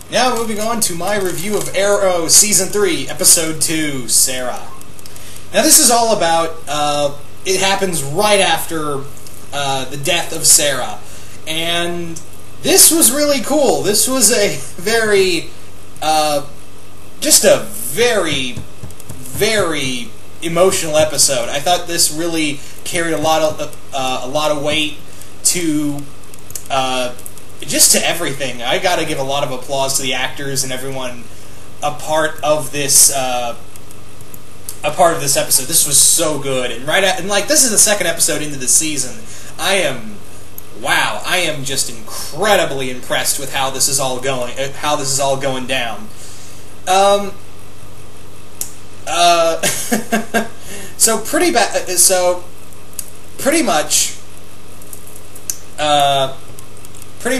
Now moving on to my review of Arrow Season 3, Episode 2, Sarah. Now this is all about, it happens right after the death of Sarah. And this was really cool. This was a very, just a very, very emotional episode. I thought this really carried a lot of weight to just to everything. I gotta give a lot of applause to the actors and everyone a part of this episode. This was so good, and like this is the second episode into the season. I am just incredibly impressed with how this is all going. Down. So pretty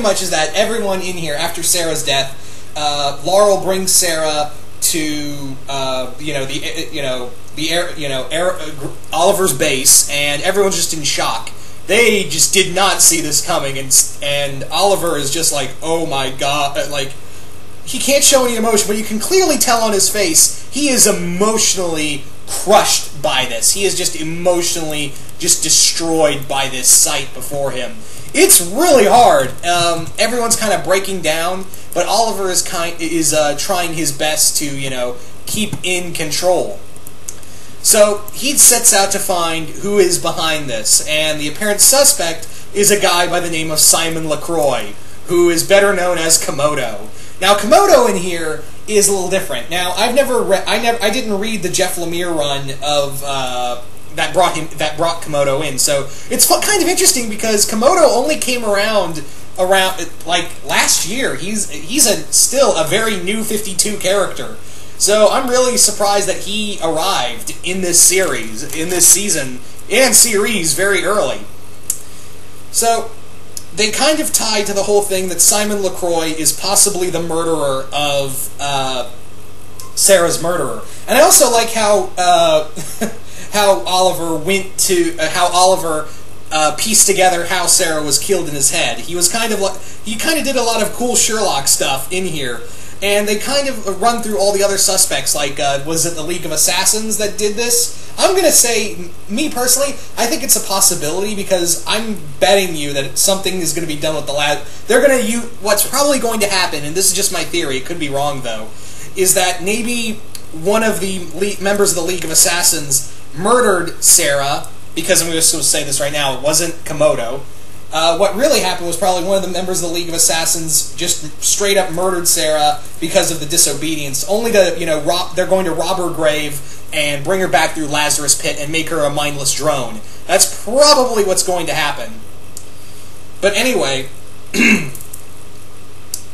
much is that everyone in here after Sarah's death, Laurel brings Sarah to Oliver's base, and everyone's just in shock. They just did not see this coming, and Oliver is just like, oh my god, like he can't show any emotion, but you can clearly tell on his face he is emotionally crushed by this. He is just emotionally just destroyed by this sight before him. It's really hard. Everyone's kind of breaking down, but Oliver is trying his best to, keep in control. So he sets out to find who is behind this, and the apparent suspect is a guy by the name of Simon LaCroix, who is better known as Komodo. Now, Komodo in here is a little different. Now, I didn't read the Jeff Lemire run of that brought Komodo in. So it's kind of interesting because Komodo only came around like last year. He's still a very new 52 character. So I'm really surprised that he arrived in this season and series very early. So they kind of tie to the whole thing that Simon LaCroix is possibly the murderer of Sarah's murderer. And I also like how Oliver pieced together how Sarah was killed in his head. He kind of did a lot of cool Sherlock stuff in here. And they kind of run through all the other suspects, like, was it the League of Assassins that did this? I'm going to say, me personally, I think it's a possibility, because I'm betting you that something is going to be done with the lab. They're going to use, what's probably going to happen, and this is just my theory, it could be wrong though, is that maybe one of the members of the League of Assassins murdered Sarah, because I'm just going to say this right now, it wasn't Komodo. What really happened was probably one of the members of the League of Assassins just straight up murdered Sarah because of the disobedience, only to, they're going to rob her grave and bring her back through Lazarus Pit and make her a mindless drone. That's probably what's going to happen. But anyway,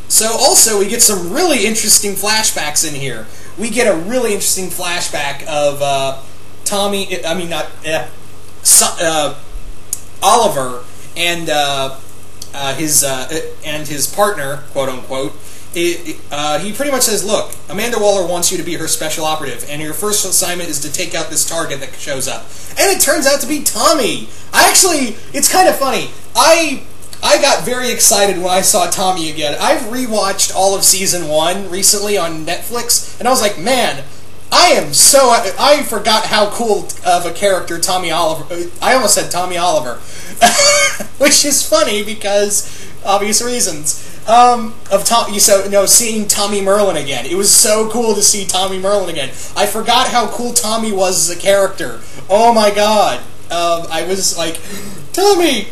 so also we get some really interesting flashbacks in here. We get a really interesting flashback of Oliver and his partner, quote unquote. He pretty much says, "Look, Amanda Waller wants you to be her special operative, and your first assignment is to take out this target that shows up." And it turns out to be Tommy. It's kind of funny. I got very excited when I saw Tommy again. I've rewatched all of Season 1 recently on Netflix, and I was like, man, I forgot how cool of a character Tommy Oliver... I almost said Tommy Oliver. Which is funny because, obvious reasons. Seeing Tommy Merlin again. It was so cool to see Tommy Merlin again. I forgot how cool Tommy was as a character. Oh my god. I was like, Tommy!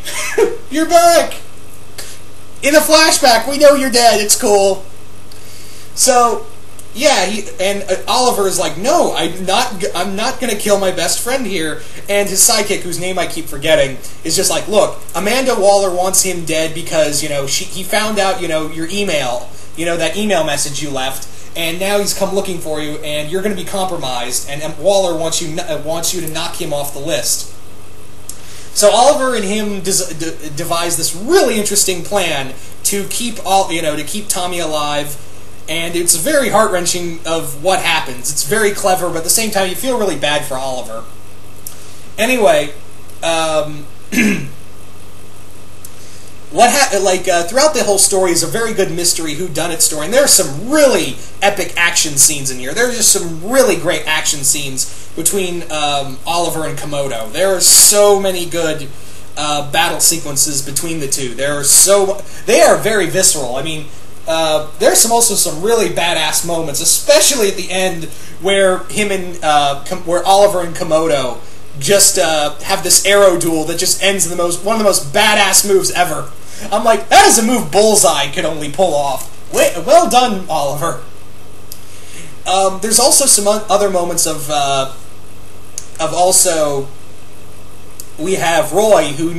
You're back! In a flashback, we know you're dead, it's cool. So... yeah, Oliver is like, no, I'm not going to kill my best friend here. And his sidekick, whose name I keep forgetting, is just like, look, Amanda Waller wants him dead because, he found out, your email, that email message you left, and now he's come looking for you, and you're going to be compromised, and Waller wants you to knock him off the list. So Oliver and him devise this really interesting plan to keep Tommy alive. And it's very heart-wrenching of what happens. It's very clever, but at the same time, you feel really bad for Oliver. throughout the whole story is a very good mystery whodunit story, and there are some really epic action scenes in here. There are just some really great action scenes between Oliver and Komodo. There are so many good battle sequences between the two. They are very visceral. I mean, there's also some really badass moments, especially at the end where where Oliver and Komodo just have this arrow duel that just ends in one of the most badass moves ever. I'm like, that is a move Bullseye could only pull off. Well done, Oliver. There's also some other moments of also, we have Roy, who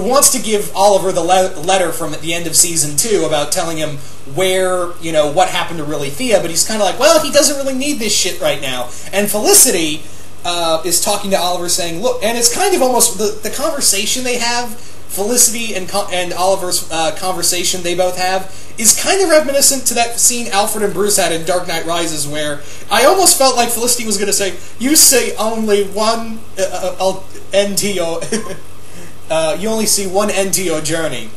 wants to give Oliver the letter from at the end of Season 2 about telling him what happened to Really Thea, but he's kind of like, well, he doesn't really need this shit right now. And Felicity is talking to Oliver saying, look, and it's kind of almost the conversation they have, Felicity and Oliver's conversation they both have, is kind of reminiscent to that scene Alfred and Bruce had in Dark Knight Rises, where I almost felt like Felicity was going to say, you say only one NTO, you only see one NTO journey.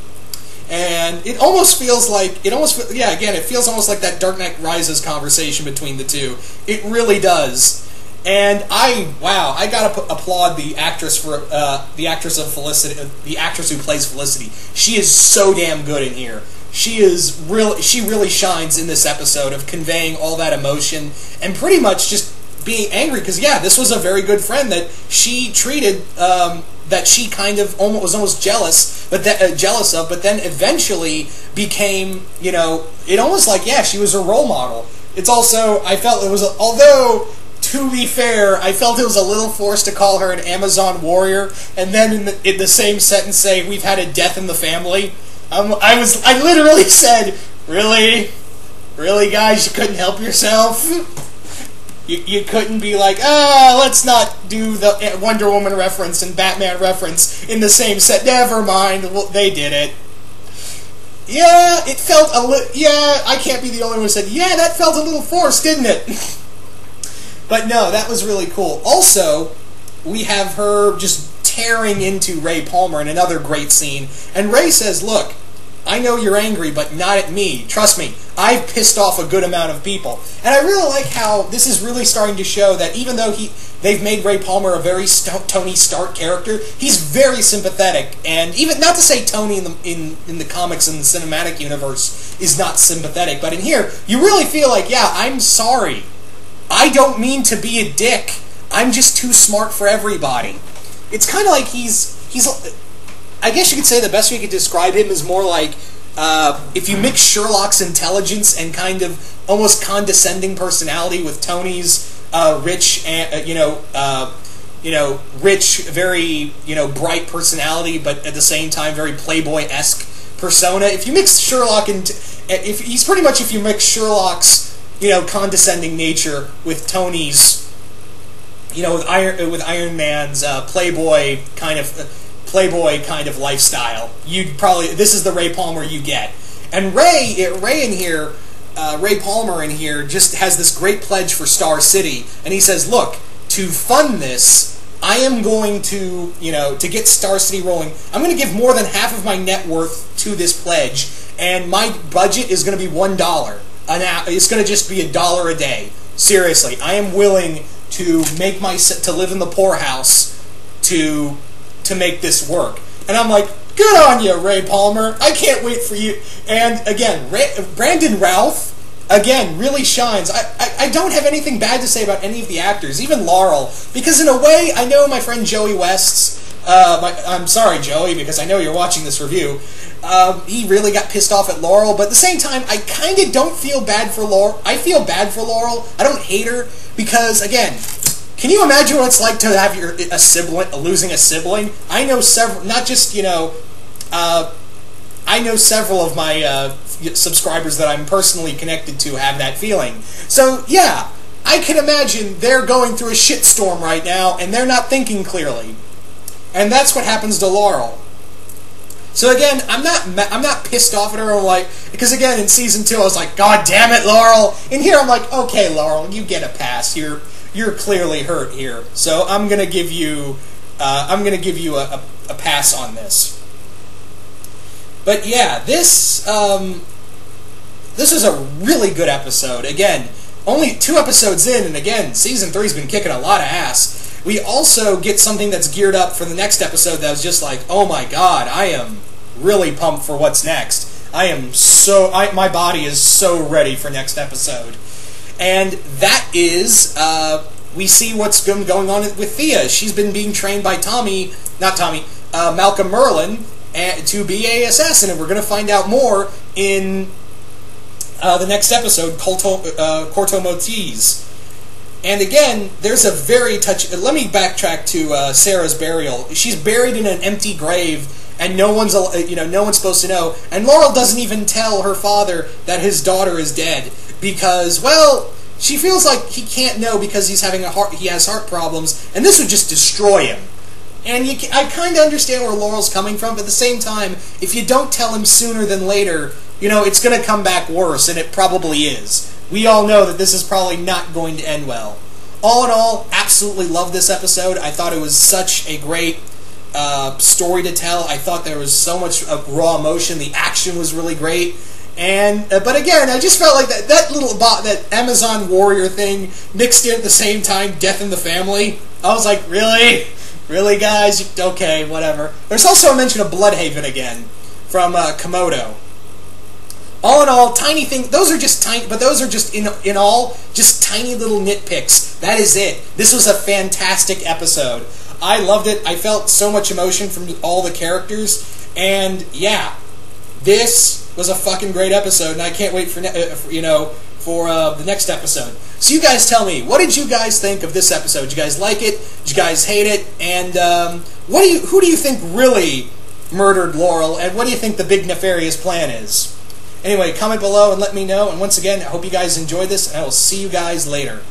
And it almost feels like, it feels almost like that Dark Knight Rises conversation between the two. It really does. And I gotta applaud the actress for the actress of Felicity, the actress who plays Felicity. She is so damn good in here. She really shines in this episode of conveying all that emotion and pretty much just being angry because this was a very good friend that she treated, that she kind of was almost jealous, but jealous of, but then eventually became, it almost like she was a role model. It's also, I felt it was although. To be fair, I felt it was a little forced to call her an Amazon warrior, and then in the same sentence say, we've had a death in the family. I literally said, really? Really, guys, you couldn't help yourself? You couldn't be like, let's not do the Wonder Woman reference and Batman reference in the same set. Never mind, well, they did it. Yeah, it felt a little, I can't be the only one who said, that felt a little forced, didn't it? But no, that was really cool. Also, we have her just tearing into Ray Palmer in another great scene. And Ray says, look, I know you're angry, but not at me. Trust me, I've pissed off a good amount of people. And I really like how this is really starting to show that even though they've made Ray Palmer a very Tony Stark character, he's very sympathetic. And even, not to say Tony in the comics and the cinematic universe is not sympathetic, but in here, you really feel like, I'm sorry. I don't mean to be a dick. I'm just too smart for everybody. It's kind of like he's. I guess you could say the best way you could describe him is more like if you mix Sherlock's intelligence and kind of almost condescending personality with Tony's rich and rich, very bright personality, but at the same time very Playboy-esque persona. If you mix Sherlock and if you mix Sherlock's condescending nature with Tony's, with Iron Man's playboy kind of lifestyle, this is the Ray Palmer you get. And Ray Palmer in here just has this great pledge for Star City, and he says, look, to fund this, I am going to, to get Star City rolling, I'm going to give more than half of my net worth to this pledge, and my budget is going to be $1. It's going to just be $1 a day. Seriously, I am willing to live in the poorhouse to make this work. And I'm like, good on you, Ray Palmer. I can't wait for you. And again, Brandon Routh, again, really shines. I don't have anything bad to say about any of the actors, even Laurel, because in a way, I know my friend Joey West's. I'm sorry, Joey, because I know you're watching this review. He really got pissed off at Laurel, but at the same time, I kind of don't feel bad for Laurel. I feel bad for Laurel. I don't hate her, because, again, can you imagine what it's like to have losing a sibling? I know several, not just, I know several of my subscribers that I'm personally connected to have that feeling. So, yeah, I can imagine they're going through a shitstorm right now, and they're not thinking clearly. And that's what happens to Laurel. So again, I'm not pissed off at her. I'm like, because again, in Season 2, I was like, God damn it, Laurel. In here, I'm like, okay, Laurel, you get a pass. You're clearly hurt here. So I'm gonna give you a pass on this. But yeah, this is a really good episode. Again, only 2 episodes in, and again, Season 3's been kicking a lot of ass. We also get something that's geared up for the next episode that was just like, oh my god, I am really pumped for what's next. My body is so ready for next episode. And that is, we see what's been going on with Thea. She's been being trained by Malcolm Merlin to be a assassin, and we're going to find out more in the next episode, Corto Maltese. And again, there's a very let me backtrack to Sarah's burial. She's buried in an empty grave, and no one's supposed to know. And Laurel doesn't even tell her father that his daughter is dead because, well, she feels like he can't know because he has heart problems, and this would just destroy him. And I kind of understand where Laurel's coming from, but at the same time, if you don't tell him sooner than later, it's going to come back worse, and it probably is. We all know that this is probably not going to end well. All in all, absolutely loved this episode. I thought it was such a great story to tell. I thought there was so much raw emotion. The action was really great. And but again, I just felt like that Amazon warrior thing mixed in at the same time, Death in the Family. I was like, really? Really, guys? Okay, whatever. There's also a mention of Bloodhaven again from Komodo. All in all, tiny thing. Those are just tiny, but those are just in all just tiny little nitpicks. That is it. This was a fantastic episode. I loved it. I felt so much emotion from all the characters, and yeah, this was a fucking great episode. And I can't wait for the next episode. So you guys tell me, what did you guys think of this episode? Did you guys like it? Did you guys hate it? And who do you think really murdered Laurel? And what do you think the big nefarious plan is? Anyway, comment below and let me know. And once again, I hope you guys enjoyed this, and I will see you guys later.